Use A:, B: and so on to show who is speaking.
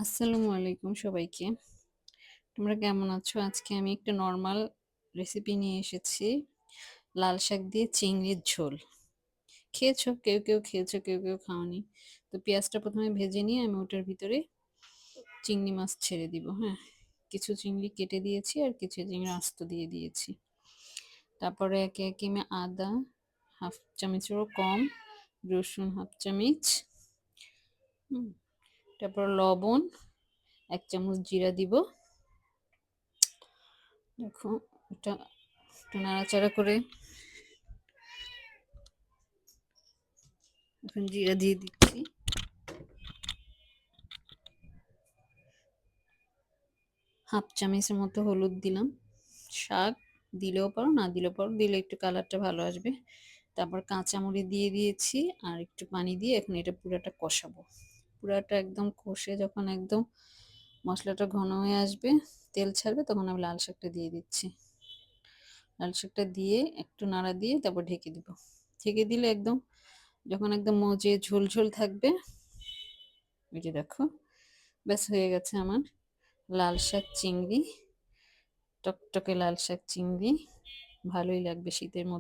A: আসসালামু আলাইকুম সবাইকে। তোমরা কেমন আছো? আজকে আমি একটা নরমাল রেসিপি নিয়ে এসেছি। লাল শাক দিয়ে চিংড়ির ঝোল। খেয়েছো? কেউ, কেউ খেয়েছো, কেউ, কেউ খাওনি। তো পেঁয়াজটা ১ম এ ভেজে নিয়ে আমি ওটার ভিতরে চিংড়ি মাছ ছেড়ে দিব, হ্যাঁ? কিছু চিংড়ি কেটে দিয়েছি আর কিছু চিংড়ি আস্ত দিয়ে দিয়েছি। তারপরে একে, একে আমি আদা 1/2 চামচেরও কম, রসুন 1/2 চামচ, হুম? তারপর লবণ, ১ চামচ জিরা দিব। দেখো এটা একটু নাড়াচাড়া করে এখন জিরা দিয়ে দিচ্ছি। হাফ চামচের মতো হলুদ দিলাম। শাক দিলেও পারো, না দিলেও পারো, দিলে একটু কালারটা ভালো আসবে। তারপর কাঁচামরিচ দিয়ে দিয়েছি আর একটু পানি দিয়ে এখন এটা পুরাটা কষাবো। পুরাটা একদম কষে যখন একদম মশলাটা ঘন হয়ে আসবে, তেল ছাড়বে, তখন আমি লাল শাকটা দিয়ে দিচ্ছি। লাল শাকটা দিয়ে একটু নাড়া দিয়ে তারপর ঢেকে দিব। ঢেকে দিলে একদম যখন একদম মজে ঝোল ঝোল থাকবে, ওই যে দেখো, ব্যাস হয়ে গেছে আমার লাল শাক চিংড়ি, টকটকে লাল শাক চিংড়ি। ভালোই লাগবে শীতের মধ্যে।